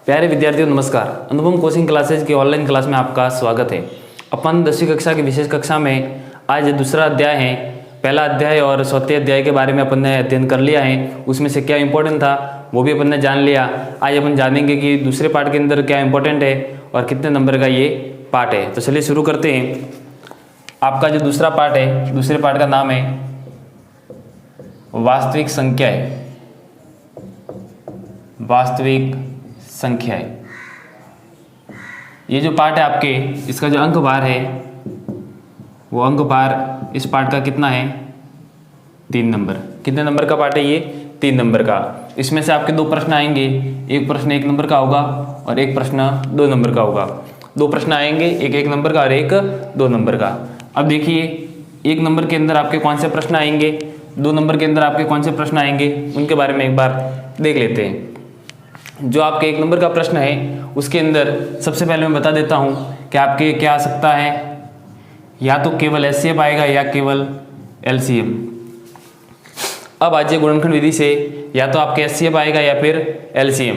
प्यारे विद्यार्थियों नमस्कार। अनुपम कोचिंग क्लासेज की ऑनलाइन क्लास में आपका स्वागत है। अपन 10वीं कक्षा की विशेष कक्षा में आज दूसरा अध्याय है। पहला अध्याय और चौथे अध्याय के बारे में अपन ने अध्ययन कर लिया है, उसमें से क्या इंपॉर्टेंट था वो भी अपन ने जान लिया। आज अपन जानेंगे कि दूसरे पार्ट के अंदर क्या इंपॉर्टेंट है और कितने नंबर का ये पार्ट है। तो चलिए शुरू करते हैं। आपका जो दूसरा पार्ट है, दूसरे पार्ट का नाम है वास्तविक संख्याएं। वास्तविक संख्याएं, ये जो पार्ट है आपके, इसका जो अंक भार है वो अंक भार इस पार्ट का कितना है? 3 नंबर। कितने नंबर का पार्ट है ये? 3 नंबर का। इसमें से आपके 2 प्रश्न आएंगे। एक प्रश्न 1 नंबर का होगा और एक प्रश्न 2 नंबर का होगा। 2 प्रश्न आएंगे, एक 1 नंबर का और एक 2 नंबर का। अब देखिए, 1 नंबर के अंदर आपके कौन से प्रश्न आएंगे, 2 नंबर के अंदर आपके कौन से प्रश्न आएंगे, उनके बारे में एक बार देख लेते हैं। जो आपके 1 नंबर का प्रश्न है उसके अंदर सबसे पहले मैं बता देता हूं कि आपके क्या आ सकता है, या तो केवल एचसीएफ आएगा या केवल एलसीएम। अब आज गुणनखंड विधि से या तो आपके एचसीएफ आएगा या फिर एलसीएम।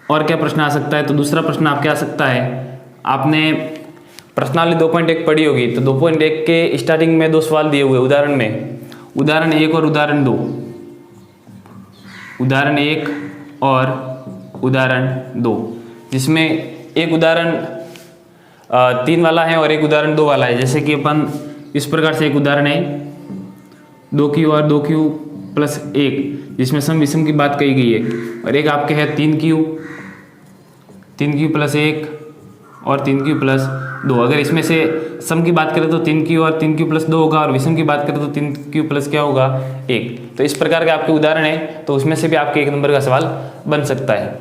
और क्या प्रश्न आ सकता है? तो दूसरा प्रश्न आपके आ सकता है, आपने प्रश्नावली 2.1 पढ़ी होगी, तो 2.1 के स्टार्टिंग में 2 सवाल दिए हुए उदाहरण में, उदाहरण 1 और उदाहरण 2। उदाहरण 1 और उदाहरण 2, जिसमें एक उदाहरण 3 वाला है और एक उदाहरण 2 वाला है। जैसे कि अपन इस प्रकार से एक उदाहरण है 2q और 2q प्लस 1, जिसमें सम विषम की बात कही गई है। और एक आपके है 3q प्लस 1 और 3q प्लस 2। अगर इसमें से सम की बात करें तो 3q और 3q प्लस 2 होगा, और विषम की बात करें तो 3q प्लस क्या होगा? 1। तो इस प्रकार के आपके उदाहरण है, तो उसमें से भी आपके 1 नंबर का सवाल बन सकता है।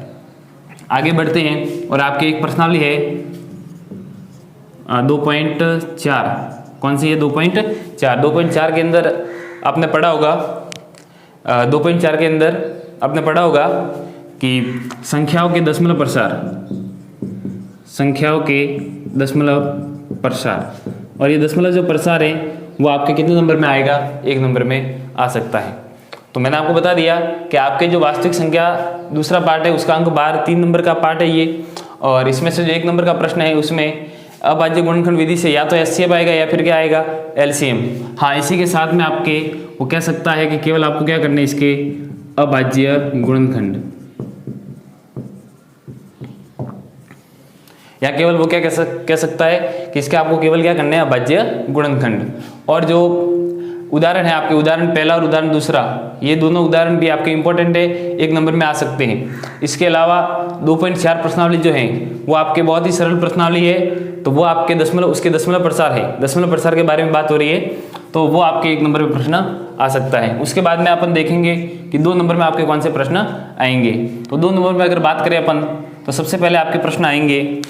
आगे बढ़ते हैं और आपके एक प्रश्नावली है 2.4। कौन सी है? 2.4। 2.4 के अंदर आपने पढ़ा होगा, 2.4 के अंदर आपने पढ़ा होगा कि संख्याओं के दशमलव प्रसार, संख्याओं के दशमलव प्रसार, और ये दशमलव जो प्रसार है वो आपके कितने नंबर में आएगा? 1 नंबर में आ सकता है। तो मैंने आपको बता दिया कि आपके जो वास्तविक संख्या दूसरा पार्ट है उसका अंक भार 3 नंबर का पार्ट है ये, और इसमें से जो 1 नंबर का प्रश्न है उसमें अब आज गुणनखंड विधि से या तो एचसीएफ आएगा या फिर क्या आएगा? एलसीएम। हाँ, इसी के साथ में आपके वो कह सकता है कि केवल आपको क्या करना है, इसके अभाज्य गुणनखंड, या केवल वो क्या कह सकता है कि इसके आपको केवल क्या करना है? अभाज्य गुणनखंड। और जो उदाहरण है आपके, उदाहरण पहला और उदाहरण दूसरा, ये दोनों उदाहरण भी आपके इंपॉर्टेंट है, 1 नंबर में आ सकते हैं। इसके अलावा 2.4 प्रश्नावली जो है वो आपके बहुत ही सरल प्रश्नावली है, तो वो आपके उसके दशमलव प्रसार है, दशमलव प्रसार के बारे में बात हो रही है, तो वो आपके 1 नंबर में प्रश्न आ सकता है। उसके बाद में अपन देखेंगे कि 2 नंबर में आपके कौन से प्रश्न आएंगे। तो 2 नंबर में अगर बात करें अपन, तो सबसे पहले आपके प्रश्न आएंगे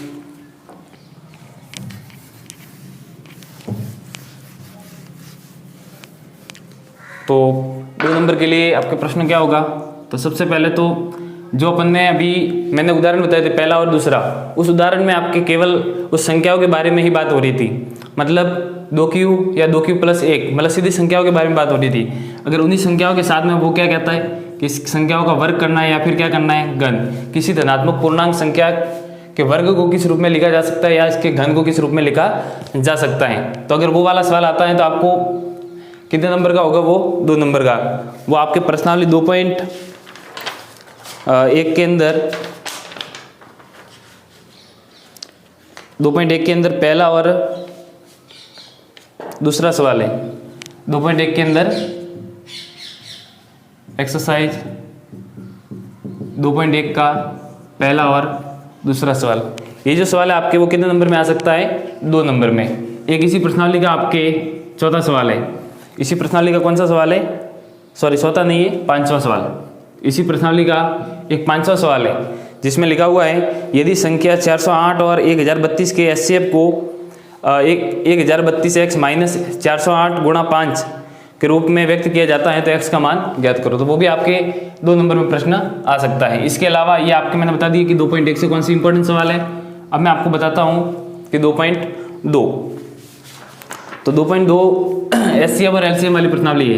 तो 2 नंबर के लिए आपके प्रश्न क्या होगा? तो सबसे पहले तो जो अपन ने अभी मैंने उदाहरण बताए थे पहला और दूसरा, उस उदाहरण में आपके केवल उस संख्याओं के बारे में ही बात हो रही थी, मतलब 2q या 2q प्लस 1, मतलब सीधी संख्याओं के बारे में बात हो रही थी। अगर उन्हीं संख्याओं के साथ में वो क्या कहता है कि इस संख्याओं का वर्ग करना है या फिर क्या करना है? घन। किसी धनात्मक पूर्णांक संख्या के वर्ग को किस रूप में लिखा जा सकता है या इसके घन को किस रूप में लिखा जा सकता है। तो अगर वो वाला सवाल आता है तो आपको कितने नंबर का होगा? वो 2 नंबर का। वो आपके प्रश्नावली 2.1 के अंदर 2.1 के अंदर पहला और दूसरा सवाल है। 2.1 के अंदर एक्सरसाइज 2.1 का पहला और दूसरा सवाल, ये जो सवाल है आपके वो कितने नंबर में आ सकता है? 2 नंबर में। एक इसी प्रश्नावली का आपके चौथा सवाल है। इसी प्रश्नावली का कौन सा सवाल है? सॉरी, चौथा नहीं है, 5वां सवाल। इसी प्रश्नावली का एक 5वां सवाल है, जिसमें लिखा हुआ है यदि संख्या 408 और 1032 के एचसीएफ को 1032x माइनस 408 गुणा 5 के रूप में व्यक्त किया जाता है तो x का मान ज्ञात करो। तो वो भी आपके 2 नंबर में प्रश्न आ सकता है। इसके अलावा ये आपके मैंने बता दिया कि 2.1 से कौन सी इंपॉर्टेंट सवाल है। अब मैं आपको बताता हूँ कि 2.2, तो 2.2 एचसीएफ और एलसीएम वाली प्रश्नावली है,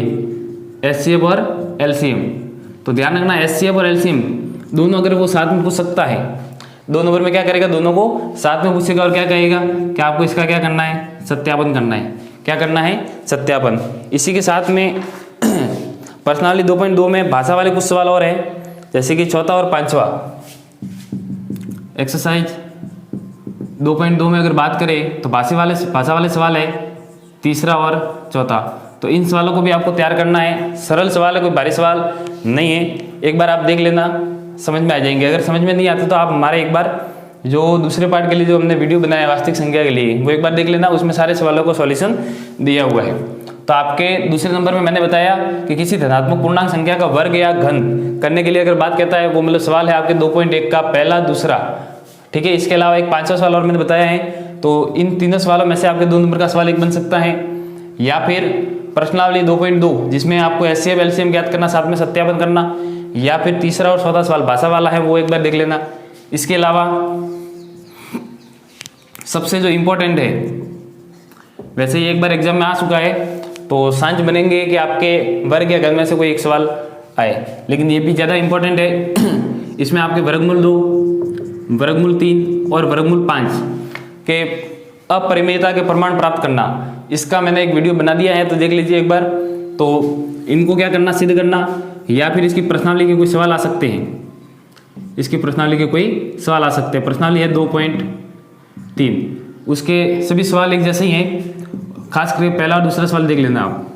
एचसीएफ और एलसीएम। तो ध्यान रखना, एचसीएफ और एलसीएम दोनों अगर वो साथ में पूछ सकता है, 2 नंबर में क्या करेगा, दोनों को साथ में पूछेगा और क्या कहेगा कि आपको इसका क्या करना है, सत्यापन करना है। क्या करना है, सत्यापन। इसी के साथ में प्रश्नावली 2.2 में भाषा वाले कुछ सवाल और है, जैसे कि चौथा और पांचवा एक्सरसाइज 2.2 में अगर बात करें तो भाषा वाले सवाल है, तीसरा और चौथा। तो इन सवालों को भी आपको तैयार करना है। सरल सवाल है, कोई भारी सवाल नहीं है। एक बार आप देख लेना, समझ में आ जाएंगे। अगर समझ में नहीं आते तो आप हमारे एक बार जो दूसरे पार्ट के लिए जो हमने वीडियो बनाया वास्तविक संख्या के लिए, वो एक बार देख लेना, उसमें सारे सवालों को सॉल्यूशन दिया हुआ है। तो आपके दूसरे नंबर में मैंने बताया कि किसी धनात्मक पूर्णांक संख्या का वर्ग या घन करने के लिए अगर बात कहता है, वो मतलब सवाल है आपके 2.1 का पहला, दूसरा, ठीक है। इसके अलावा एक 5वां सवाल और मैंने बताया है। तो इन तीनों सवालों में से आपके 2 नंबर का सवाल एक बन सकता है, या फिर प्रश्नावली 2.2 जिसमें आपको HCF LCM ज्ञात करना, साथ में सत्यापन करना, या फिर तीसरा और चौथा सवाल भाषा वाला है, वो एक बार देख लेना। इसके अलावा सबसे जो इम्पोर्टेंट है, वैसे ही एक बार एग्जाम में आ चुका है, तो सांझ बनेंगे कि आपके वर्ग या घन में से कोई एक सवाल आए, लेकिन ये भी ज़्यादा इम्पोर्टेंट है। इसमें आपके वर्गमूल 2, वर्गमूल 3 और वर्गमूल 5 के अपरिमेयता के प्रमाण प्राप्त करना, इसका मैंने एक वीडियो बना दिया है, तो देख लीजिए एक बार। तो इनको क्या करना, सिद्ध करना, या फिर इसकी प्रश्नावली के कोई सवाल आ सकते हैं, इसकी प्रश्नावली के कोई सवाल आ सकते हैं। प्रश्नावली है 2.3, उसके सभी सवाल एक जैसे ही हैं, खास करके पहला और दूसरा सवाल देख लेना आप।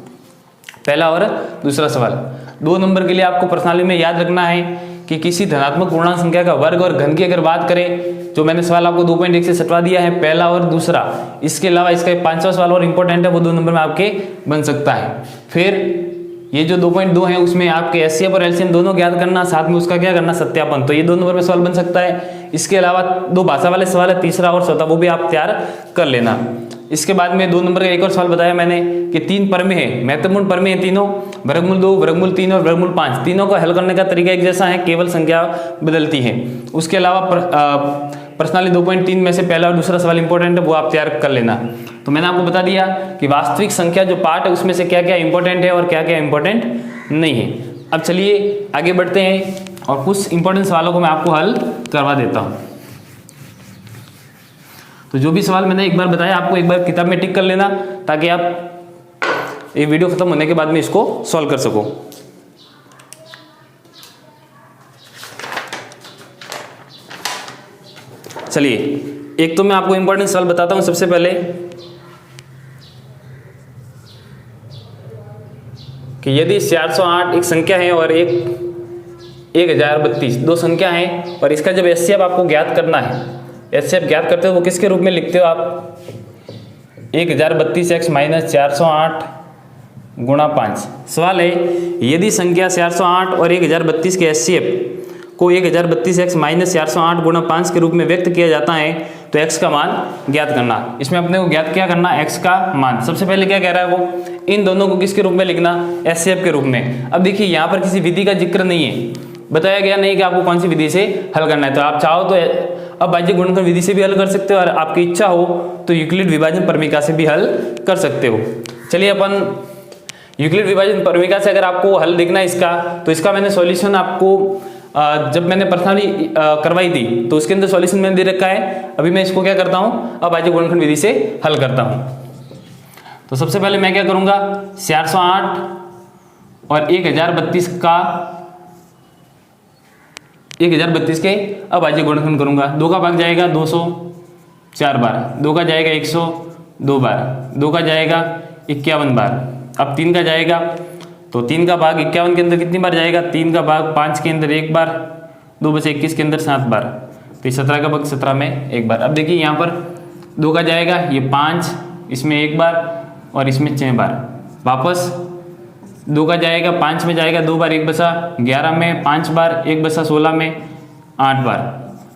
पहला और दूसरा सवाल 2 नंबर के लिए आपको प्रश्नावली में याद रखना है कि किसी धनात्मक पूर्णांक संख्या का वर्ग और घन की अगर बात करें, जो मैंने सवाल आपको 2.1 से सटवा दिया है, पहला और दूसरा। इसके अलावा इसका 5वां सवाल और इंपॉर्टेंट है, वो 2 नंबर में आपके बन सकता है। फिर ये जो 2.2 है उसमें आपके HCF और LCM दोनों ज्ञात करना, साथ में उसका क्या करना, सत्यापन। तो ये 2 नंबर में सवाल बन सकता है। इसके अलावा 2 भाषा वाले सवाल है, तीसरा और चौथा, वो भी आप तैयार कर लेना। इसके बाद में 2 नंबर का एक और सवाल बताया मैंने कि 3 परमेय है, महत्वपूर्ण परमेय है तीनों, वर्गमूल 2, वर्गमूल 3 और वर्गमूल 5। तीनों को हल करने का तरीका एक जैसा है, केवल संख्या बदलती है। उसके अलावा प्रश्नावली 2.3 में से पहला और दूसरा सवाल इंपॉर्टेंट है, वो आप तैयार कर लेना। तो मैंने आपको बता दिया कि वास्तविक संख्या जो पार्ट है उसमें से क्या क्या इंपॉर्टेंट है और क्या क्या इंपॉर्टेंट नहीं है। अब चलिए आगे बढ़ते हैं और कुछ इंपॉर्टेंट सवालों को मैं आपको हल करवा देता हूँ। तो जो भी सवाल मैंने एक बार बताया, आपको एक बार किताब में टिक कर लेना, ताकि आप ये वीडियो खत्म होने के बाद में इसको सॉल्व कर सको। चलिए, एक तो मैं आपको इंपॉर्टेंट सवाल बताता हूं। सबसे पहले कि यदि 408 एक संख्या है और 1032 दो संख्या है, और इसका जब HCF आपको ज्ञात करना है, HCF ज्ञात करते हो वो किसके रूप में लिखते हो आप, 1032x माइनस 408 गुणा 5। सवाल है, यदि संख्या 408 और 1032 के HCF को 1032x माइनस 408 गुणा 5 के रूप में व्यक्त किया जाता है, तो x का मान ज्ञात करना। इसमें अपने को ज्ञात क्या करना, x का मान। सबसे पहले क्या कह रहा है वो, इन दोनों को किसके रूप में लिखना, HCF के रूप में। अब देखिए यहाँ पर किसी विधि का जिक्र नहीं है, बताया गया नहीं कि आपको कौन सी विधि से हल करना है। तो आप चाहो तो अब बाह्य गुणनखंड विधि से भी हल कर सकते हो, और आपकी इच्छा हो तो यूक्लिड विभाजन परमिका से भी हल कर सकते हो। चलिए अपन यूक्लिड विभाजन परमिका से अगर आपको हल देखना है इसका, तो इसका मैंने सॉल्यूशन आपको जब मैंने प्रश्नावली करवाई थी तो उसके अंदर सॉल्यूशन मैंने दे रखा है। अभी मैं इसको क्या करता हूँ, अब बाह्य गुणनखंड विधि से हल करता हूँ। तो सबसे पहले मैं क्या करूँगा, 408 और 1032 का 1032 के अभाज्य गुणनखंड करूंगा। 2 का भाग जाएगा 200 4 बार, 2 का जाएगा 100 2 बार, 2 का जाएगा 51 बार। अब 3 का जाएगा, तो 3 का भाग 51 के अंदर कितनी बार जाएगा, 3 का भाग 5 के अंदर 1 बार, 2 बचे 21 के अंदर 7 बार, तो 17 का भाग 17 में 1 बार। अब देखिए यहाँ पर 2 का जाएगा ये 5, इसमें 1 बार और इसमें 6 बार। वापस 2 का जाएगा 5 में जाएगा 2 बार, 1 बसा 11 में 5 बार, 1 बसा 16 में 8 बार।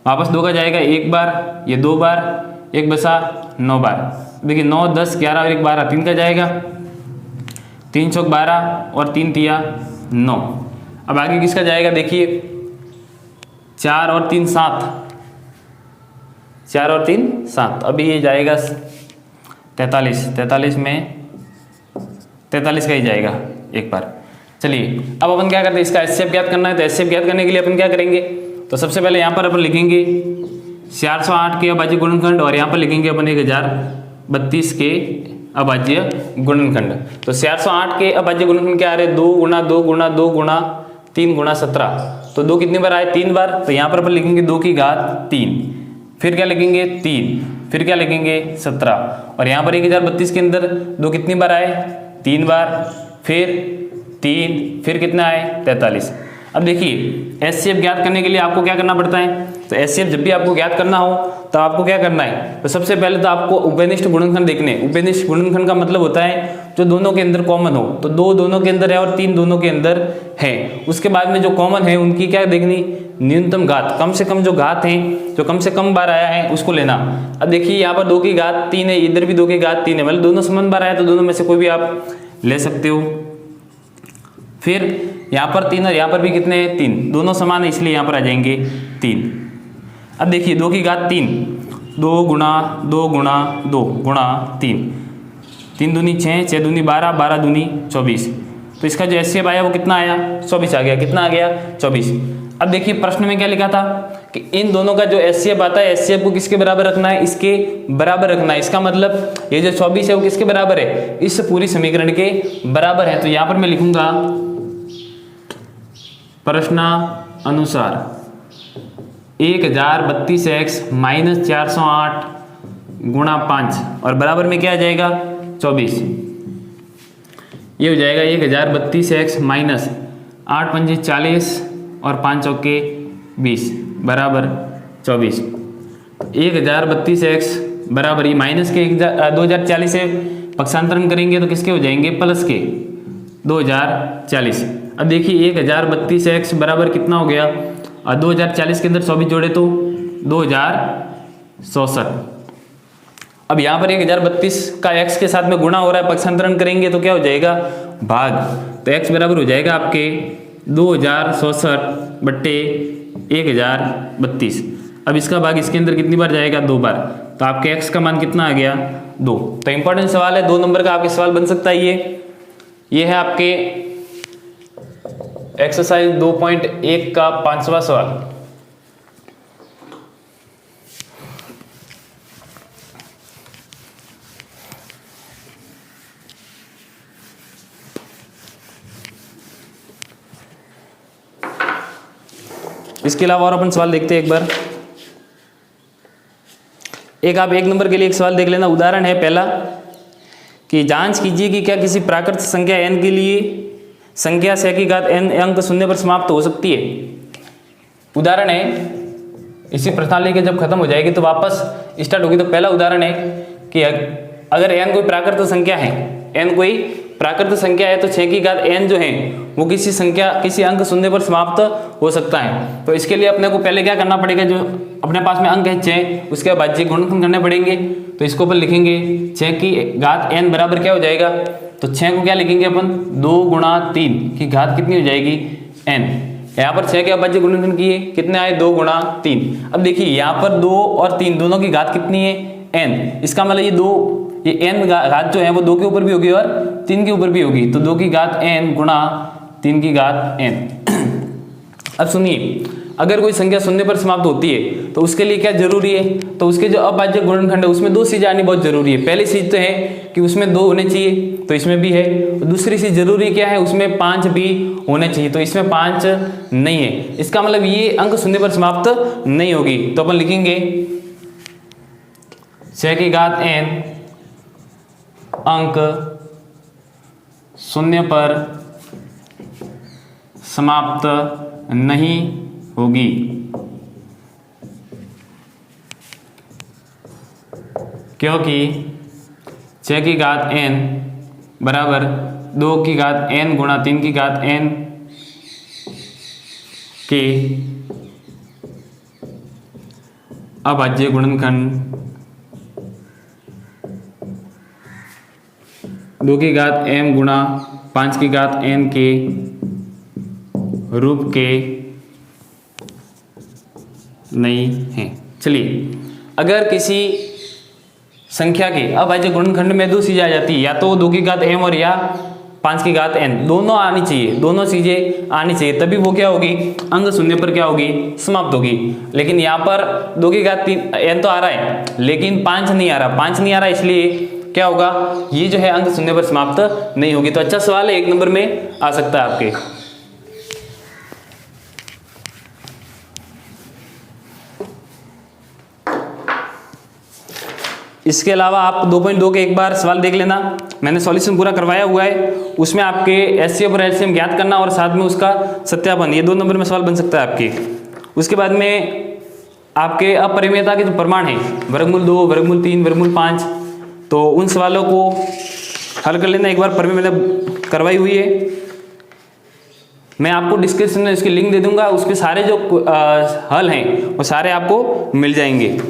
वापस 2 का जाएगा 1 बार, ये 2 बार, 1 बसा 9 बार। देखिए 9 10 11 और 1 12। 3 का जाएगा 3 चौक 12 और 3 तिया 9। अब आगे किसका जाएगा, देखिए 4 और 3 7, 4 और 3 7। अभी ये जाएगा 43, 43 में 43 का ही जाएगा एक बार। चलिए अब अपन क्या करते हैं, इसका HCF ज्ञात करना है। तो HCF ज्ञात करने के लिए अपन क्या करेंगे, तो सबसे पहले यहाँ पर अपन लिखेंगे 408 के अभाज्य गुणनखंड और यहाँ पर लिखेंगे अपन 1032 के अभाज्य गुणनखंड। तो 408 के अभाज्य गुणनखंड क्या आ रहे हैं, 2 गुणा 2 गुणा 2 गुणा 3 गुणा 17। तो 2 कितनी बार आए, 3 बार। तो यहाँ पर अपन लिखेंगे 2 की घात 3, फिर क्या लिखेंगे 3, फिर क्या लिखेंगे 17। और यहाँ पर 1032 के अंदर 2 कितनी बार आए, 3 बार, फिर 3, फिर कितना आए 43। अब देखिए एचसीएफ ज्ञात करने के लिए आपको क्या करना पड़ता है, तो एचसीएफ जब भी आपको ज्ञात करना हो तो आपको क्या करना है, तो सबसे पहले तो आपको उभयनिष्ठ गुणनखंड देखने। उभयनिष्ठ गुणनखंड का मतलब होता है जो दोनों के अंदर कॉमन हो, तो 2 दोनों के अंदर है और 3 दोनों के अंदर है। उसके बाद में जो कॉमन है उनकी क्या देखनी, न्यूनतम घात, कम से कम जो घात है, जो कम से कम बार आया है उसको लेना। अब देखिए यहाँ पर 2 की घात 3 है, इधर भी 2 की घात 3 है, मतलब दोनों समान बार आया तो दोनों में से कोई भी आप ले सकते हो। फिर यहाँ पर 3 और यहाँ पर भी कितने हैं, 3, दोनों समान है इसलिए यहाँ पर आ जाएंगे 3। अब देखिए 2 की घात 3, 2 गुणा 2 गुणा 2 गुणा 3, 3 दूनी 6, 6 दूनी 12, 12 दूनी 24। तो इसका जो एचसीएफ आया वो कितना आया, 24 आ गया। कितना आ गया, 24। अब देखिए प्रश्न में क्या लिखा था कि इन दोनों का जो एचसीएफ आता है, एचसीएफ को किसके बराबर रखना है, इसके बराबर रखना है। इसका मतलब ये जो 24 है वो किसके बराबर है, इस पूरी समीकरण के बराबर है। तो यहाँ पर मैं लिखूंगा प्रश्नानुसार 1032x माइनस 408 गुणा 5 और बराबर में क्या आ जाएगा 24। ये हो जाएगा 1032x माइनस 8 पंजे 40 और 5 चौके 20 बराबर 24। 1032x बराबर ये माइनस के 2040 से पक्षांतरण करेंगे तो किसके हो जाएंगे, प्लस के 2040। अब देखिए 1032x बराबर कितना हो गया, और 2040 के अंदर 24 जोड़े तो 2064। अब यहाँ पर 1032 का x के साथ में गुणा हो रहा है, पक्षांतरण करेंगे तो क्या हो जाएगा, भाग। तो x बराबर हो जाएगा आपके 2064 बट्टे 1032। अब इसका भाग इसके अंदर कितनी बार जाएगा, 2 बार। तो आपके x का मान कितना आ गया, 2। तो इंपॉर्टेंट सवाल है, 2 नंबर का आपके सवाल बन सकता है। ये है आपके एक्सरसाइज 2.1 का 5वां सवाल। इसके अलावा और अपन सवाल देखते हैं एक बार। आप 1 नंबर के लिए एक सवाल देख लेना। उदाहरण है पहला कि जांच कीजिए कि क्या किसी प्राकृत संख्या n के लिए संख्या से की घात n अंक 0 पर समाप्त हो सकती है। उदाहरण है, इसी प्रणाली के जब खत्म हो जाएगी तो वापस स्टार्ट होगी। तो पहला उदाहरण है कि अगर n कोई प्राकृत संख्या है, n कोई प्राकृत संख्या है तो 6 की घात n जो है वो किसी संख्या, किसी अंक 0 पर समाप्त हो सकता है। तो इसके लिए अपने को पहले क्या करना पड़ेगा, जो अपने पास में अंक है 6, उसके भाज्य गुणनखंड करने पड़ेंगे। तो इसको अपन लिखेंगे 6 की घात n बराबर क्या हो जाएगा, तो 6 को क्या लिखेंगे अपन, 2 गुणा 3 की घात कितनी हो जाएगी, n। यहाँ पर 6 के अभाज्य गुणनखंड किए, कितने आए, 2 गुणा 3। अब देखिए यहाँ पर 2 और 3 दोनों की घात कितनी है, n। इसका मतलब ये n घात जो है वो 2 के ऊपर भी होगी और 3 के ऊपर भी होगी। तो 2 की घात n गुणा 3 की घात n। अब सुनिए, अगर कोई संख्या 0 पर समाप्त होती है तो उसके लिए क्या जरूरी है, तो उसके जो अभाज्य गुणनखंड है उसमें 2 चीजें आनी बहुत जरूरी है। पहली चीज तो है कि उसमें 2 होने चाहिए, तो इसमें भी है। दूसरी चीज जरूरी क्या है, उसमें 5 भी होने चाहिए, तो इसमें 5 नहीं है। इसका मतलब ये अंक 0 पर समाप्त नहीं होगी। तो अपन लिखेंगे 6 की घात n अंक 0 पर समाप्त नहीं होगी, क्योंकि 6 की घात n बराबर 2 की घात n गुणा 3 की घात n के अभाज्य गुणनखंड 2 की घात m गुणा 5 की घात n के रूप के नहीं है। चलिए, अगर किसी संख्या के अभाज्य गुणनखंड में 2 चीजें आ जाती है, या तो 2 की घात m और या 5 की घात n, दोनों आनी चाहिए, दोनों चीजें आनी चाहिए, तभी वो क्या होगी, अंक शून्य पर क्या होगी, समाप्त होगी। लेकिन यहाँ पर 2 की घात 3 n तो आ रहा है, लेकिन 5 नहीं आ रहा, 5 नहीं आ रहा, इसलिए क्या होगा, ये जो है अंक शून्य पर समाप्त नहीं होगी। तो अच्छा सवाल है, 1 नंबर में आ सकता है आपके। इसके अलावा आप 2.2 के एक बार सवाल देख लेना, मैंने सॉल्यूशन पूरा करवाया हुआ है, उसमें आपके एचसीएफ और एलसीएम ज्ञात करना और साथ में उसका सत्यापन, ये 2 नंबर में सवाल बन सकता है आपके। उसके बाद में आपके अपरिमेयता के जो प्रमाण है, वर्गमूल 2, वर्गमूल 3, वर्गमूल 5, तो उन सवालों को हल कर लेना, एक बार परिमेयता करवाई हुई है, मैं आपको डिस्क्रिप्शन में इसकी लिंक दे दूंगा, उसके सारे जो हल हैं वो सारे आपको मिल जाएंगे।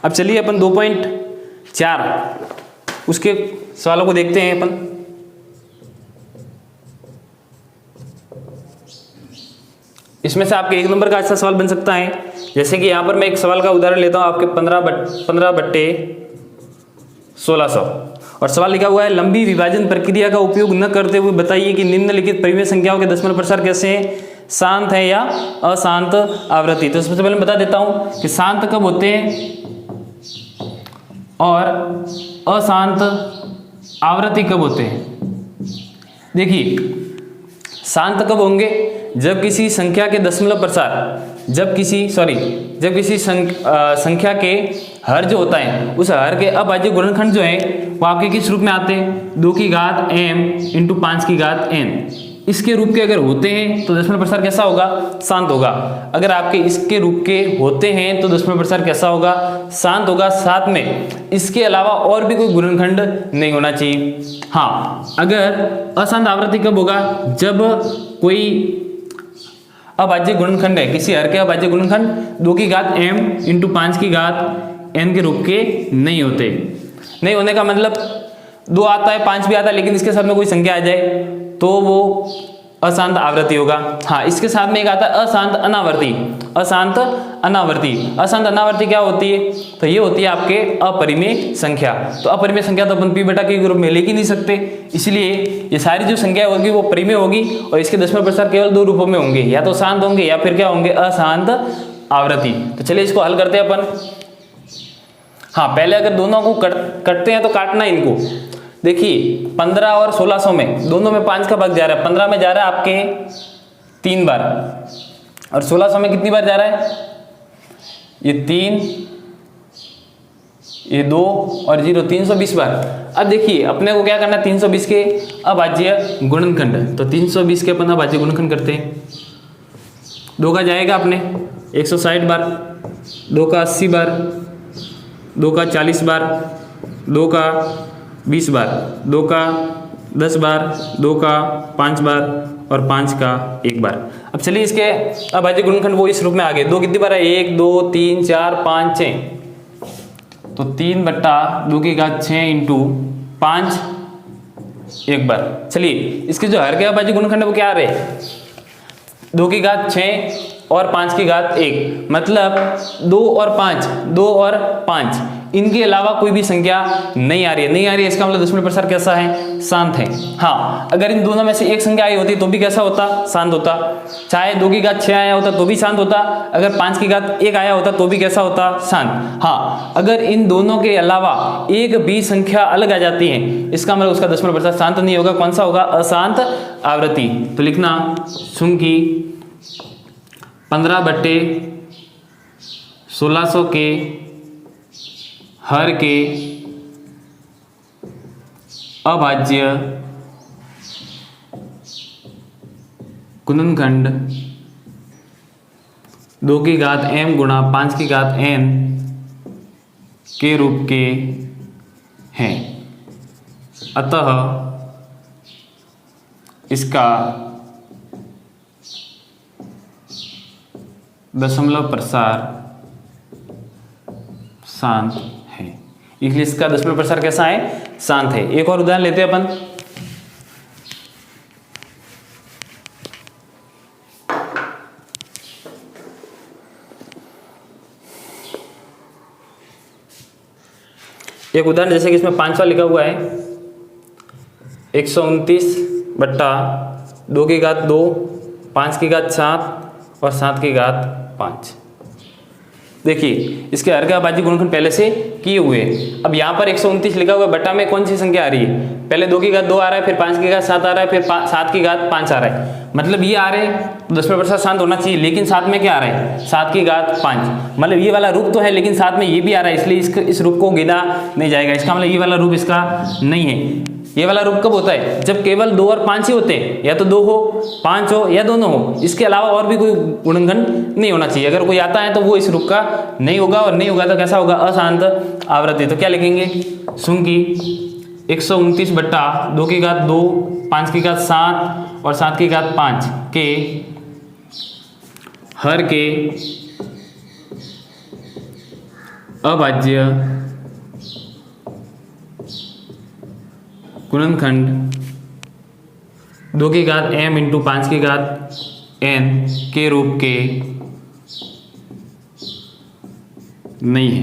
अब चलिए अपन 2.4 उसके सवालों को देखते हैं अपन। इसमें से आपके 1 नंबर का अच्छा सवाल बन सकता है, जैसे कि यहाँ पर मैं एक सवाल का उदाहरण लेता हूँ आपके 15/1600, और सवाल लिखा हुआ है, लंबी विभाजन प्रक्रिया का उपयोग न करते हुए बताइए कि निम्नलिखित परिमेय संख्याओं के दशमलव प्रसार कैसे हैं, शांत है या अशांत आवृत्ति। तो सबसे पहले मैं बता देता हूँ कि शांत कब होते हैं और अशांत आवृत्ति कब होते हैं। देखिए, शांत कब होंगे, जब किसी संख्या के दशमलव प्रसार, जब किसी संख्या के हर जो होता है, उस हर के अभाज्य गुणनखंड जो है वो आपके किस रूप में आते हैं, 2 की घात m इंटू 5 की घात n, इसके रूप के अगर होते हैं तो दशमलव प्रसार कैसा होगा, शांत होगा। अगर आपके इसके रूप के होते हैं तो दशमलव प्रसार कैसा होगा, शांत होगा। साथ में इसके अलावा और भी कोई गुणनखंड नहीं होना चाहिए। हाँ, अगर अशांत आवृत्ति कब होगा, जब कोई अभाज्य गुणनखंड है, किसी हर के अभाज्य गुणनखंड 2 की घात m इंटू 5 की घात n के रूप के नहीं होते। नहीं होने का मतलब 2 आता है, 5 भी आता है, लेकिन इसके साथ में कोई संख्या आ जाए तो वो अशांत आवृत्ति होगा। हाँ, इसके साथ में एक आता है अशांत अनावर्ती। अशांत अनावर्ती, अशांत अनावर्ती क्या होती है, तो ये होती है आपके अपरिमेय संख्या। तो अपरिमेय संख्या तो अपन p बटा के रूप में ले ही नहीं सकते, इसलिए ये सारी जो संख्या होगी वो परिमेय होगी, और इसके दशमलव प्रसार केवल 2 रूपों में होंगे, या तो शांत होंगे या फिर क्या होंगे, अशांत आवृत्ति। तो चलिए इसको हल करते हैं अपन। हाँ, पहले अगर दोनों को कटते हैं तो काटना है इनको। देखिए, 15 और 1600 में दोनों में 5 का भाग जा रहा है, 15 में जा रहा है आपके 3 बार, और 1600 में कितनी बार जा रहा है, ये 3, ये 2 और 0, 320 बार। अब देखिए, अपने को क्या करना है, 320 के अभाज्य गुणनखंड, तो 320 के अपन अभाज्य गुणनखंड करते हैं। 2 का जाएगा अपने 160 बार, 2 का 80 बार, 2 का 40 बार, 2 का 20 बार, 2 का 10 बार, 2 का 5 बार और 5 का 1 बार। अब चलिए इसके अभाज्य गुणनखंड वो इस रूप में आ गए। 2 कितनी बार है, 1 2 3 4 5 6, तो 3 बट्टा 2 की घात 6 इंटू 5 1 बार। चलिए इसके जो हर के अभाज्य गुणनखंड है वो क्या आ रहे हैं, 2 की घात 6 और 5 की घात 1, मतलब 2 और 5, 2 और 5, इनके अलावा कोई भी संख्या नहीं आ रही है। नहीं आ रही है इसका मतलब दशमलव प्रसार कैसा है, शांत है। हाँ, अगर इन दोनों में से एक संख्या आई होती तो भी कैसा होता, शांत होता। चाहे 2 की घात 6 आया होता तो भी शांत होता, अगर 5 की घात 1 आया होता तो भी कैसा होता, शांत। हाँ, अगर इन दोनों के अलावा एक भी संख्या अलग आ जाती है, इसका मतलब उसका दशमलव प्रसार शांत नहीं होगा। कौन सा होगा, अशांत आवृत्ति। तो लिखना चूंकि 15/1600 के हर के अभाज्य गुणनखंड 2 की घात m गुणा 5 की घात n के रूप के हैं, अतः इसका दशमलव प्रसार शांत है। इसलिए इसका दशमलव प्रसार कैसा है, शांत है। एक और उदाहरण लेते हैं अपन। एक उदाहरण जैसे कि इसमें 5वां लिखा हुआ है, 129 बट्टा 2 की घात 2, 5 की घात 7 और 7 की घात 5। देखिए इसके हर का अभाज्य गुणनखंड पहले से किए हुए। अब यहाँ पर 129 लिखा हुआ है, बट्टा में कौन सी संख्या आ रही है? पहले 2 की घात 2 आ रहा है, फिर 5 की घात 7 आ रहा है, फिर 7 की घात 5 आ रहा है। मतलब ये आ रहे हैं तो दशमलव प्रसार शांत होना चाहिए, लेकिन साथ में क्या आ रहा है? 7 की घात 5। मतलब ये वाला रूप तो है लेकिन साथ में ये भी आ रहा है, इसलिए इस रूप को गिना नहीं जाएगा। इसका मतलब ये वाला रूप इसका नहीं है। ये वाला रूप कब होता है? जब केवल 2 और 5 ही होते हैं, या तो 2 हो, 5 हो या दोनों हो। इसके अलावा और भी कोई गुणनखंड नहीं होना चाहिए। अगर कोई आता है तो वो इस रूप का नहीं होगा, और नहीं होगा तो कैसा होगा? अशांत आवर्ती। तो क्या लिखेंगे? सुंकी 129 बट्टा 2 की घात 2, 5 की घात 7 और 7 की घात 5 के हर के अभाज्य गुणनखंड 2 की घात m इंटू 5 की घात n के रूप के नहीं है,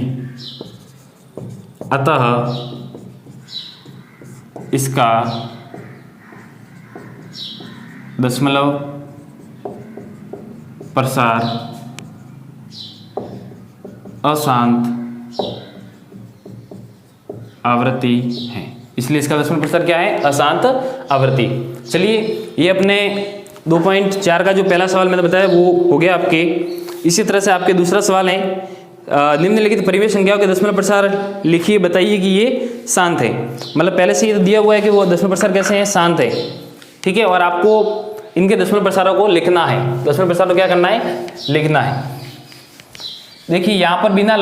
अतः इसका दशमलव प्रसार अशांत आवृत्ति है। इसलिए इसका दशमलव प्रसार क्या है? अशांत आवृत्ति। चलिए ये अपने 2.4 का जो पहला सवाल मैंने बताया वो हो गया आपके। इसी तरह से आपके दूसरा सवाल है, निम्नलिखित परिमेय संख्याओं के दशमलव प्रसार लिखिए, बताइए कि ये शांत है। मतलब पहले से ये दिया हुआ है कि वो दशमलव प्रसार कैसे हैं? शांत है। ठीक है, और आपको इनके दशमलव प्रसारों को लिखना है। दशमलव प्रसार को क्या करना है? लिखना है। देखिए यहाँ पर बिना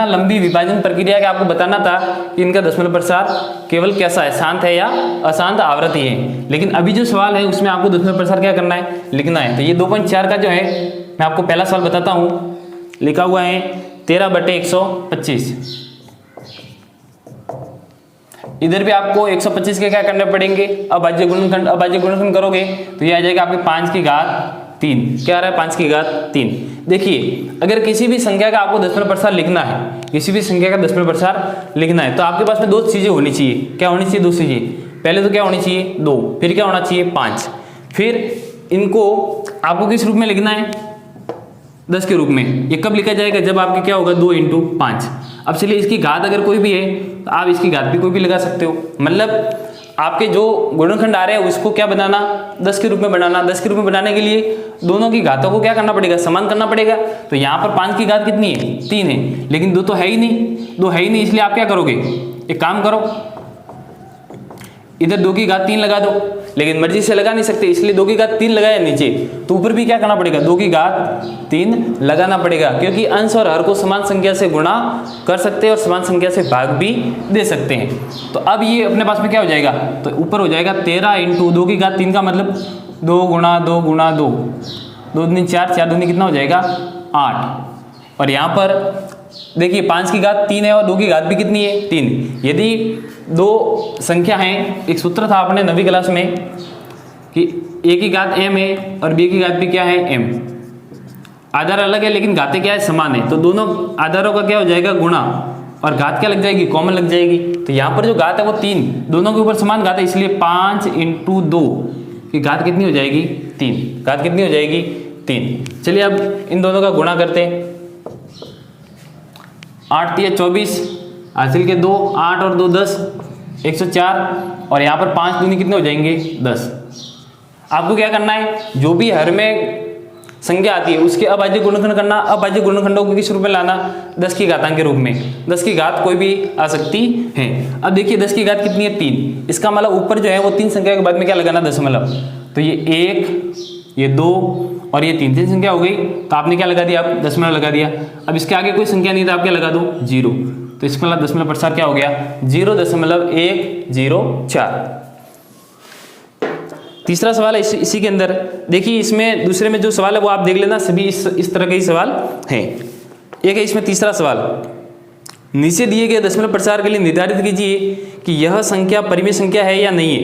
लंबी विभाजन प्रक्रिया के आपको बताना था कि इनका दशमलव प्रसार केवल कैसा है? शांत है या अशांत आवृत्ति है। लेकिन अभी जो सवाल है उसमें आपको दशमलव प्रसार क्या करना है? लिखना है। तो ये 2.4 का जो है मैं आपको पहला सवाल बताता हूँ। लिखा हुआ है 13/125। इधर भी आपको 125 के क्या करने पड़ेंगे? अभाज्य गुणनखंड करोगे तो ये आ जाएगा आपके 5 की घात 3। क्या आ रहा है? 5 की घात 3। देखिए अगर किसी भी संख्या का आपको दशमलव प्रसार लिखना है, किसी भी संख्या का दशमलव प्रसार लिखना है, तो आपके पास में 2 चीजें होनी चाहिए। क्या होनी चाहिए? 2 चीजें। पहले तो क्या होनी चाहिए? 2, फिर क्या होना चाहिए? 5। फिर इनको आपको किस रूप में लिखना है? 10 के रूप में। ये कब लिखा जाएगा? जब आपके क्या होगा? 2 इंटू 5। अब चलिए इसकी घात अगर कोई भी है तो आप इसकी घात भी कोई भी लगा सकते हो। मतलब आपके जो गुणनखंड आ रहे हैं उसको क्या बनाना? 10 के रूप में बनाना। 10 के रूप में बनाने के लिए दोनों की घातों को क्या करना पड़ेगा? समान करना पड़ेगा। तो यहाँ पर 5 की घात कितनी है? 3 है, लेकिन 2 तो है ही नहीं। 2 है ही नहीं, इसलिए आप क्या करोगे? एक काम करो, इधर 2 की घात 3 लगा दो। लेकिन मर्जी से लगा नहीं सकते, इसलिए 2 की घात 3 लगाया नीचे, तो ऊपर भी क्या करना पड़ेगा? 2 की घात 3 लगाना पड़ेगा, क्योंकि अंश और हर को समान संख्या से गुणा कर सकते हैं और समान संख्या से भाग भी दे सकते हैं। तो अब ये अपने पास में क्या हो जाएगा? तो ऊपर हो जाएगा 13 इंटू 2 की घात 3 का मतलब 2 गुणा 2 गुणा 2, 2 दूनी 4, 4 दूनी कितना हो जाएगा? 8। और यहाँ पर देखिए 5 की घात 3 है और 2 की घात भी कितनी है? 3। यदि 2 संख्या हैं, एक सूत्र था अपने 9वीं क्लास में कि a की घात m है और b की घात भी क्या है? m। आधार अलग है लेकिन घातें क्या है? समान है। तो दोनों आधारों का क्या हो जाएगा? गुणा, और घात क्या लग जाएगी? कॉमन लग जाएगी। तो यहाँ पर जो घात है वो 3, दोनों के ऊपर समान घात है, इसलिए 5 इंटू 2 की घात कितनी हो जाएगी? 3। घात कितनी हो जाएगी? 3। चलिए अब इन दोनों का गुणा करते हैं। 8 3 24, हासिल के 2, 8 और 2 10, 104। और यहाँ पर 5 दूनी कितने हो जाएंगे? 10। आपको क्या करना है? जो भी हर में संख्या आती है उसके अभाज्य गुणनखंड करना। अभाज्य गुणनखंडों को किस रूप में लाना? 10 की घातांक के रूप में। 10 की घात कोई भी आ सकती है। अब देखिए 10 की घात कितनी है? 3। इसका मतलब ऊपर जो है वो 3 संख्या के बाद में क्या लगाना? दशमलव। तो ये 1, ये 2 और ये 3 संख्या हो गई, तो आपने क्या लगा दिया? आप दशमलव लगा दिया। अब इसके आगे कोई संख्या नहीं था, आप क्या लगा दो? 0। तो इसका मतलब दशमलव प्रसार क्या हो गया? 0.104। तीसरा सवाल है इसी के अंदर। देखिए इसमें दूसरे में जो सवाल है वो आप देख लेना, सभी इस तरह के ही सवाल हैं। एक है इसमें तीसरा सवाल, नीचे दिए गए दशमलव प्रसार के लिए निर्धारित कीजिए कि यह संख्या परिमेय संख्या है या नहीं है।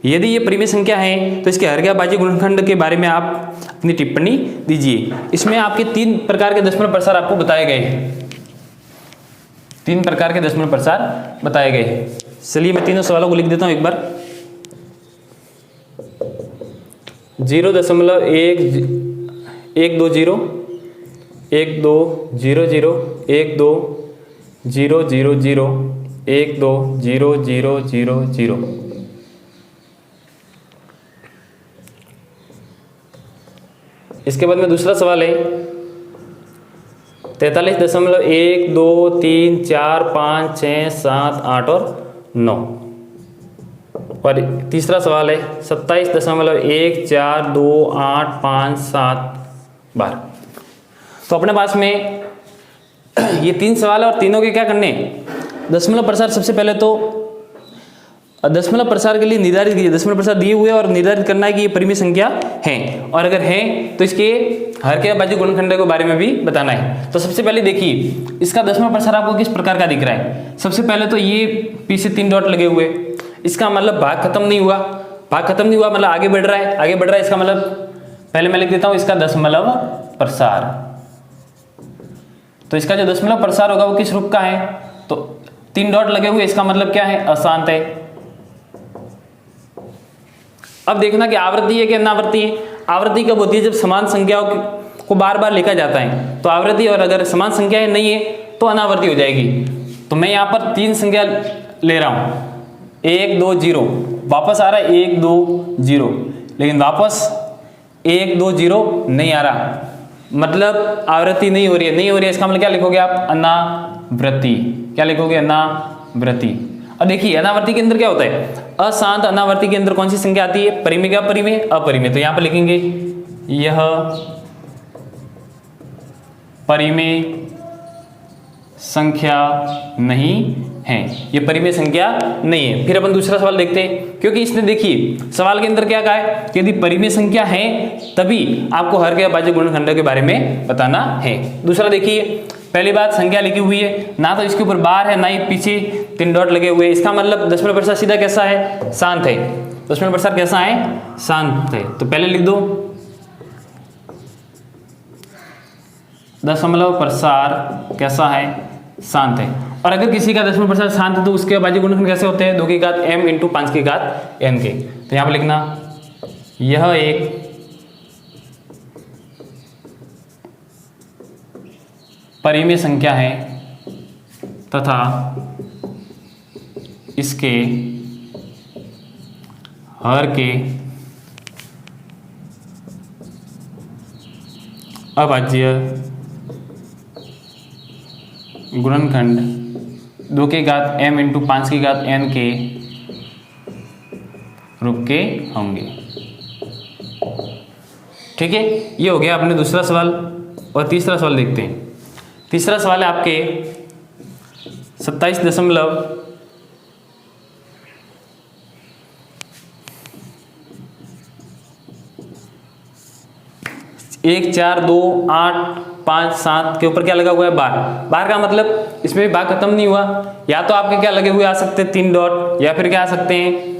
यदि ये परिमेय संख्या है तो इसके हर के अभाज्य गुणनखंड के बारे में आप अपनी टिप्पणी दीजिए। इसमें आपके 3 प्रकार के दशमलव प्रसार आपको बताए गए हैं। 3 प्रकार के दशमलव प्रसार बताए गए हैं। चलिए मैं तीनों सवालों को लिख देता हूँ एक बार। 0.120 1200 120000 1200000। इसके बाद में दूसरा सवाल है 43.1234567 और 9। और तीसरा सवाल है 27.1428557 तो अपने पास में ये 3 सवाल है और तीनों के क्या करने हैं, दशमलव प्रसार। सबसे पहले तो दशमलव प्रसार के लिए निर्धारित कीजिए, दशमलव प्रसार दिए हुए और निर्धारित करना है कि ये परिमेय संख्या है, और अगर है तो इसके हर के अभाज्य गुणनखंड के बारे में भी बताना है। तो सबसे पहले देखिए इसका दशमलव प्रसार आपको किस प्रकार का दिख रहा है। सबसे पहले तो ये पी से 3 डॉट लगे हुए, इसका मतलब भाग खत्म नहीं हुआ, भाग खत्म नहीं हुआ मतलब आगे बढ़ रहा है, आगे बढ़ रहा है। इसका मतलब पहले मैं लिख देता हूं इसका दशमलव प्रसार। तो इसका जो दशमलव प्रसार होगा वो किस रूप का है, तो 3 डॉट लगे हुए, इसका मतलब क्या है, अशांत है। अब देखना कि आवृत्ति है कि अनावृत्ति है। आवृत्ति कब होती है, जब समान संख्याओं को बार बार लिखा जाता है तो आवृत्ति, और अगर समान संख्याएं नहीं है तो अनावृत्ति हो जाएगी। तो मैं यहाँ पर 3 संख्या ले रहा हूं, 1 2 0, वापस आ रहा है 1 2 0, लेकिन वापस 1 2 0 नहीं आ रहा, मतलब आवृत्ति नहीं हो रही है, नहीं हो रही है। इसका मतलब क्या लिखोगे आप, अनावृत्ति। क्या लिखोगे, अनावृत्ति। और देखिए अनावृत्ति के अंदर क्या होता है, अशांत अनावृत्ति के अंदर कौन सी संख्या आती है, परिमेय का परिमेय, अपरिमेय। तो यहां पर लिखेंगे यह परिमेय संख्या नहीं है, ये परिमेय संख्या नहीं है। फिर अपन दूसरा सवाल देखते हैं, क्योंकि इसने देखिए सवाल के अंदर क्या कहा है कि यदि परिमेय संख्या है तभी आपको हर के अभाज्य गुणनखंड के बारे में बताना है। दूसरा देखिए, पहली बात संख्या लिखी हुई है, ना तो इसके ऊपर बार है ना ही पीछे 3 डॉट लगे हुए, इसका मतलब दशमलव प्रसार सीधा कैसा है, शांत है। दशमलव प्रसार कैसा है, शांत है। तो पहले लिख दो दशमलव प्रसार कैसा है, शांत है। और अगर किसी का दशमलव प्रसार शांत है तो उसके अभाज्य गुणनखंड कैसे होते हैं, 2 की घात m × 5 की घात n के। तो यहां पर लिखना यह एक परिमेय संख्या है तथा इसके हर के अभाज्य गुणनखंड 2 की घात m × 5 की घात n के रूप के होंगे। ठीक है, ये हो गया अपने दूसरा सवाल। और तीसरा सवाल देखते हैं। तीसरा सवाल है आपके 27.1428557 के ऊपर क्या लगा हुआ है, बार। बार का मतलब इसमें भी भाग खत्म नहीं हुआ, या तो आपके क्या लगे हुए आ सकते हैं 3 डॉट, या फिर क्या आ सकते हैं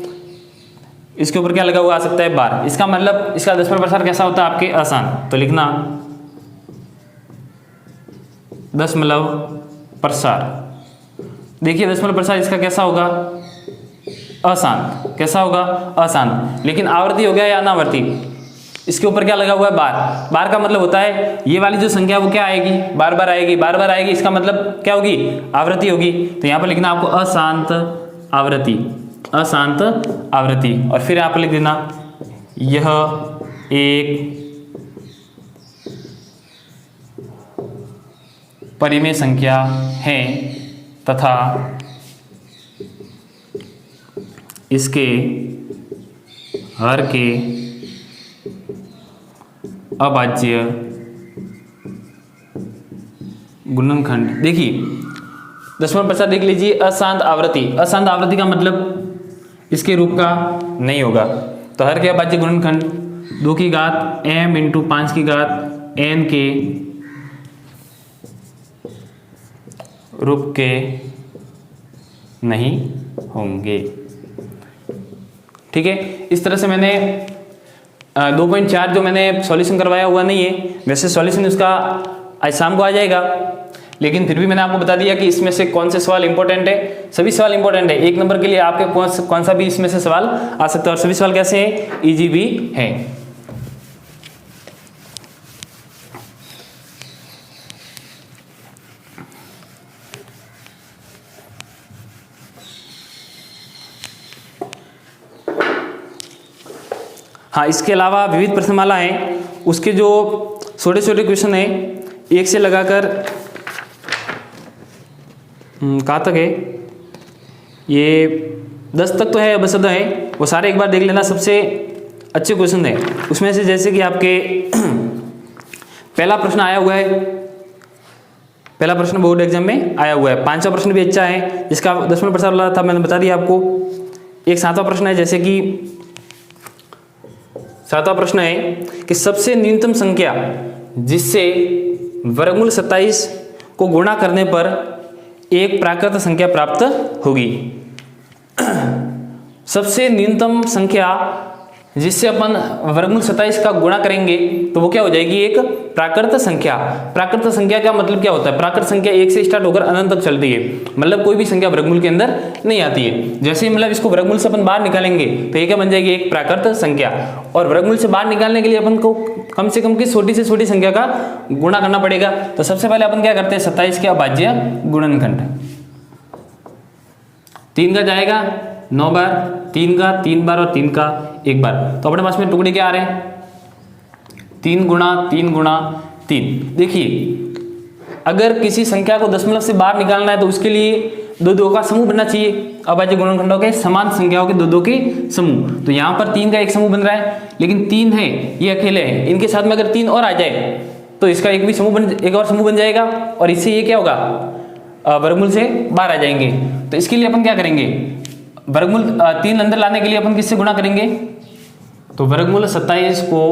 इसके ऊपर क्या लगा हुआ आ सकता है, बार। इसका मतलब इसका दशमलव प्रसार कैसा होता है आपके, आसान। तो लिखना दशमलव प्रसार। देखिए दशमलव प्रसार इसका कैसा होगा, अशांत। कैसा होगा, अशांत। लेकिन आवृत्ति हो गया या अनावृत्ति, इसके ऊपर क्या लगा हुआ है, बार। बार का मतलब होता है ये वाली जो संख्या वो क्या आएगी, बार बार आएगी, बार बार आएगी। इसका मतलब क्या होगी, आवृत्ति होगी। तो यहाँ पर लिखना आपको अशांत आवृत्ति, अशांत आवृत्ति। और फिर यहाँ पर लिख देना यह एक परिमेय संख्या है तथा इसके हर के अभाज्य गुणनखंड। देखिए दशमलव प्रसार देख लीजिए, अशांत आवृत्ति। अशांत आवृत्ति का मतलब इसके रूप का नहीं होगा। तो हर के अभाज्य गुणनखंड 2 की घात m × 5 की घात n के रूप के नहीं होंगे। ठीक है, इस तरह से मैंने 2.4 जो मैंने सॉल्यूशन करवाया हुआ नहीं है, वैसे सॉल्यूशन उसका आज शाम को आ जाएगा, लेकिन फिर भी मैंने आपको बता दिया कि इसमें से कौन से सवाल इंपॉर्टेंट है। सभी सवाल इंपॉर्टेंट है, 1 नंबर के लिए आपके कौन सा भी इसमें से सवाल आ सकता है, और सभी सवाल कैसे हैं, इजी भी है। हाँ, इसके अलावा विविध प्रश्नमाला है, उसके जो छोटे छोटे क्वेश्चन है 1 से लगाकर कहाँ तक है, ये 10 तक तो है, बस है, वो सारे एक बार देख लेना, सबसे अच्छे क्वेश्चन है उसमें से। जैसे कि आपके पहला प्रश्न आया हुआ है, पहला प्रश्न बोर्ड एग्जाम में आया हुआ है। 5वां प्रश्न भी अच्छा है, जिसका 10वां प्रश्न वाला था, मैंने बता दिया आपको। एक 7वां प्रश्न है, जैसे कि 7वां प्रश्न है कि सबसे न्यूनतम संख्या जिससे वर्गमूल 27 को गुणा करने पर एक प्राकृत संख्या प्राप्त होगी। सबसे न्यूनतम संख्या जिससे अपन वर्गमूल 27 का गुणा करेंगे तो वो क्या हो जाएगी, एक प्राकृत संख्या। प्राकृत संख्या का मतलब क्या होता है, प्राकृत संख्या 1 से स्टार्ट होकर अनंत तक चलती है, मतलब कोई भी संख्या वर्गमूल के अंदर नहीं आती है। जैसे मतलब इसको वर्गमूल से अपन बाहर निकालेंगे तो ये क्या बन जाएगी, एक प्राकृत संख्या। और वर्गमूल से बाहर निकालने के लिए अपन को कम से कम की छोटी से छोटी संख्या का गुणा करना पड़ेगा। तो सबसे पहले अपन क्या करते हैं, 27 के अभाज्य गुणनखंड। 3 का जाएगा 9 बार, 3 का 3 बार और 3 का 1 बार। तो अपने पास में टुकड़े क्या आ रहे हैं, 3 गुणा 3 गुणा 3। देखिए अगर किसी संख्या को दशमलव से बाहर निकालना है तो उसके लिए दो दो का समूह बनना चाहिए, अभाज्य गुणनखंडों के समान संख्याओं के दो दो के समूह। तो यहाँ पर 3 का एक समूह बन रहा है, लेकिन 3 है ये अकेले है, इनके साथ में अगर 3 और आ जाए तो इसका एक और समूह बन जाएगा, और इससे ये क्या होगा, वर्गमूल से बाहर आ जाएंगे। तो इसके लिए अपन क्या करेंगे, वर्गमूल 3 अंदर लाने के लिए अपन किससे गुणा करेंगे, तो वर्गमूल 27 को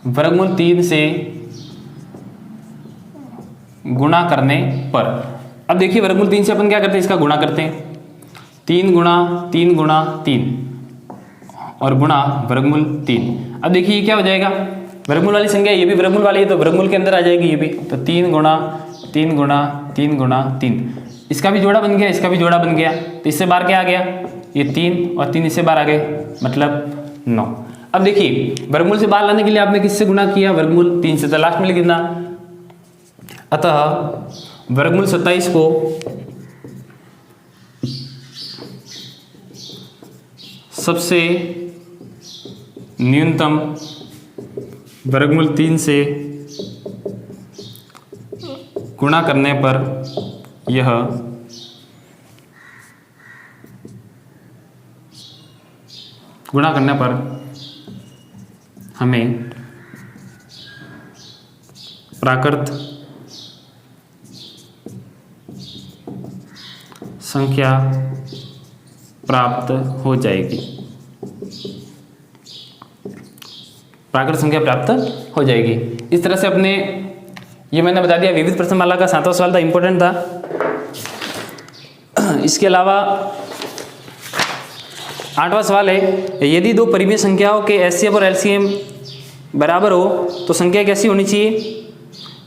वर्गमूल 3 से गुणा करने पर। अब देखिए वर्गमूल 3 से अपन क्या करते हैं, इसका गुणा करते हैं, 3 गुणा 3 गुणा 3 और गुणा वर्गमूल 3। अब देखिए ये क्या हो जाएगा, वर्गमूल वाली संख्या, ये भी वर्गमूल वाली है तो वर्गमूल के अंदर आ जाएगी ये भी। तो 3 गुणा 3 गुणा 3 गुणा 3, इसका भी जोड़ा बन गया, इसका भी जोड़ा बन गया। तो इससे बाहर क्या आ गया, ये 3 और 3 इससे बाहर आ गए, मतलब 9। अब देखिए वर्गमूल से बाहर लाने के लिए आपने किससे गुणा किया, वर्गमूल 3 से, तो लास्ट में लिख देना। अतः वर्गमूल 27 को सबसे न्यूनतम वर्गमूल 3 से गुणा करने पर यह हमें प्राकृत संख्या प्राप्त हो जाएगी, प्राकृत संख्या प्राप्त हो जाएगी। इस तरह से अपने ये मैंने बता दिया विविध प्रश्नमाला का 7वां सवाल था, इंपॉर्टेंट था। इसके अलावा 8वां सवाल है, यदि दो परिमेय संख्याओं के एचसीएफ और एलसीएम बराबर हो तो संख्या कैसी होनी चाहिए,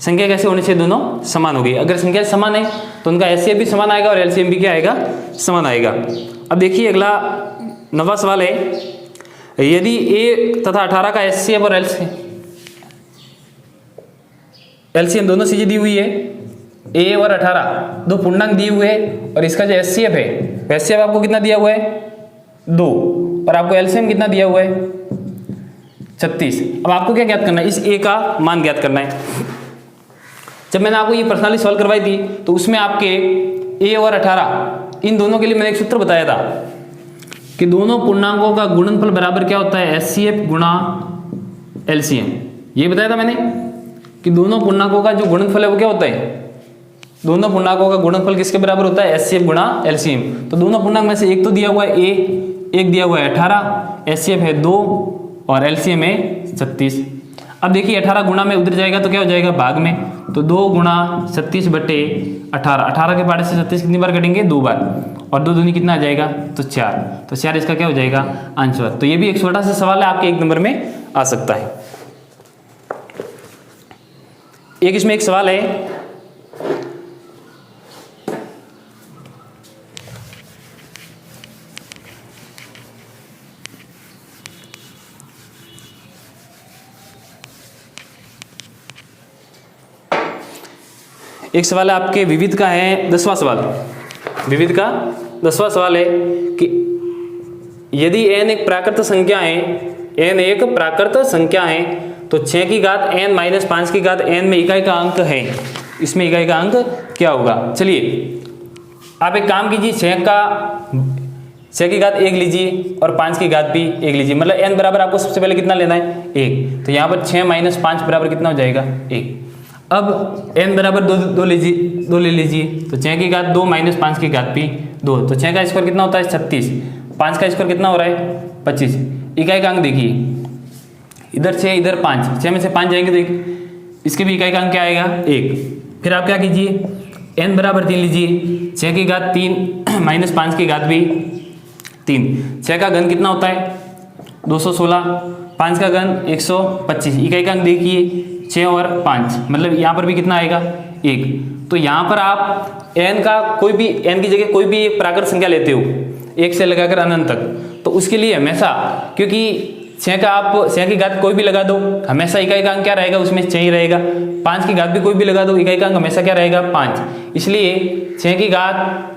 संख्या कैसे होनी चाहिए, दोनों समान होगी। अगर संख्या समान है तो उनका एचसीएफ भी समान आएगा और एलसीएम भी क्या आएगा, समान आएगा। अब देखिए अगला 9वां सवाल है, यदि ए तथा 18 का एचसीएफ और एलसीएम दोनों चीजें दी हुई है, ए और 18 दो पूर्णांक दिए हुए हैं, और इसका जो एचसीएफ है, एचसीएफ आपको कितना दिया हुआ है, 2, और आपको एलसीएम कितना दिया हुआ है, 36। अब आपको क्या ज्ञात करना है, इस ए का मान ज्ञात करना है। जब मैंने आपको ये पर्सनली सॉल्व करवाई थी तो उसमें आपके ए और 18 इन दोनों के लिए मैंने एक सूत्र बताया था कि दोनों पूर्णांकों का गुणनफल बराबर क्या होता है, एचसीएफ गुणा एलसीएम। ये बताया था मैंने कि दोनों पूर्णांकों का जो गुणनफल है वो क्या होता है, दोनों पूर्णांकों का गुणनफल किसके बराबर होता है, एचसीएफ गुणा एलसीएम। तो दोनों पूर्णांक में से एक तो दिया हुआ है ए, एक दिया हुआ है 18, एचसीएफ है 2 और एलसीएम है 36। अब देखिए 18 गुणा में उधर जाएगा तो क्या हो जाएगा, भाग में, तो 2 गुणा 36/18, 18 के पार्ट से 36 कितनी बार कटेंगे, 2 बार, और 2 दूनी कितना आ जाएगा, तो 4, तो 4 इसका क्या हो जाएगा, आंसर। तो ये भी एक छोटा सा सवाल है, आपके 1 नंबर में आ सकता है। एक इसमें एक सवाल है, एक सवाल है आपके विविध का है 10वां सवाल, विविध का 10वां सवाल है कि यदि n एक प्राकृत संख्या है, n एक प्राकृत संख्या है, तो 6 की घात n माइनस 5 की घात n में इकाई का अंक है, इसमें इकाई का अंक क्या होगा। चलिए आप एक काम कीजिए, 6 की घात 1 लीजिए और 5 की घात भी 1 लीजिए, मतलब n बराबर आपको सबसे पहले कितना लेना है 1, तो यहाँ पर 6 माइनस 5 बराबर कितना हो जाएगा 1। अब n बराबर 2 लीजिए, 2 ले लीजिए, तो 6 की घात 2 माइनस 5 की घात भी 2, तो 6 का स्क्वायर कितना होता है 36, 5 का स्क्वायर कितना हो रहा है 25। इकाई का अंक देखिए, इधर 6 इधर 5, 6 में से 5 जाएंगे तो इसके भी इकाई का अंक क्या आएगा 1। फिर आप क्या कीजिए, n बराबर 3 लीजिए, 6 की घात 3 माइनस 5 की घात भी 3, 6 का घन कितना होता है 216, 5 का घन 125, इकाई का अंक देखिए 6 और 5, मतलब यहाँ पर भी कितना आएगा 1। तो यहाँ पर आप n का कोई भी, n की जगह कोई भी एक प्राकृत संख्या लेते हो 1 से लगाकर अनंत तक, तो उसके लिए हमेशा, क्योंकि 6 का आप 6 की घात कोई भी लगा दो, हमेशा इकाई का अंक क्या रहेगा उसमें 6 ही रहेगा। 5 की घात भी कोई भी लगा दो, इकाई का अंक हमेशा क्या रहेगा 5। इसलिए 6 की घात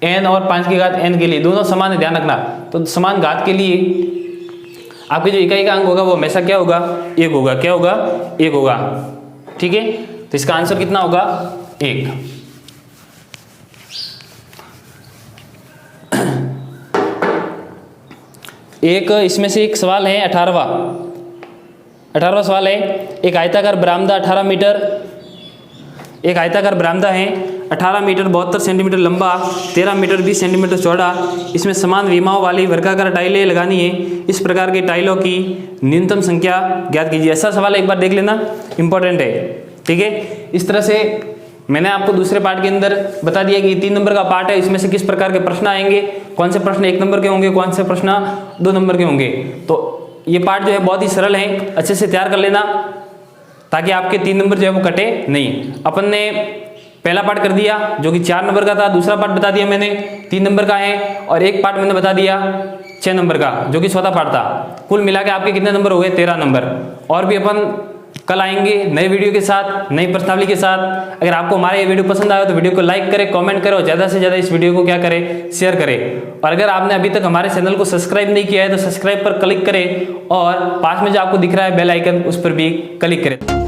n और 5 की घात n के लिए दोनों समान है, ध्यान रखना। तो समान घात के लिए आपके जो इकाई का अंक होगा वो हमेशा क्या होगा 1 होगा, क्या होगा 1 होगा, ठीक है। तो इसका आंसर कितना होगा 1। एक इसमें से एक सवाल है 18वां सवाल है, एक आयताकार बरामदा 18 मीटर, एक आयताकार बरामदा है 18 मीटर 72 सेंटीमीटर लंबा, 13 मीटर 20 सेंटीमीटर चौड़ा, इसमें समान विमाओं वाली वर्गाकार टाइलें लगानी है, इस प्रकार के टाइलों की न्यूनतम संख्या ज्ञात कीजिए। ऐसा सवाल एक बार देख लेना, इंपॉर्टेंट है, ठीक है। इस तरह से मैंने आपको दूसरे पार्ट के अंदर बता दिया कि 3 नंबर का पार्ट है, इसमें से किस प्रकार के प्रश्न आएंगे, कौन से प्रश्न 1 नंबर के होंगे, कौन से प्रश्न 2 नंबर के होंगे। तो ये पार्ट जो है बहुत ही सरल है, अच्छे से तैयार कर लेना ताकि आपके 3 नंबर जो है वो कटे नहीं। अपन ने पहला पार्ट कर दिया जो कि 4 नंबर का था, दूसरा पार्ट बता दिया मैंने 3 नंबर का है, और एक पार्ट मैंने बता दिया 6 नंबर का जो कि चौथा पार्ट था। कुल मिला के आपके कितने नंबर हो गए 13 नंबर। और भी अपन कल आएंगे नए वीडियो के साथ, नई प्रश्नावली के साथ। अगर आपको हमारा ये वीडियो पसंद आया तो वीडियो को लाइक करें, कमेंट करें और ज़्यादा से ज़्यादा इस वीडियो को क्या करें, शेयर करें। और अगर आपने अभी तक हमारे चैनल को सब्सक्राइब नहीं किया है तो सब्सक्राइब पर क्लिक करें और पास में जो आपको दिख रहा है बेल आइकन उस पर भी क्लिक करें।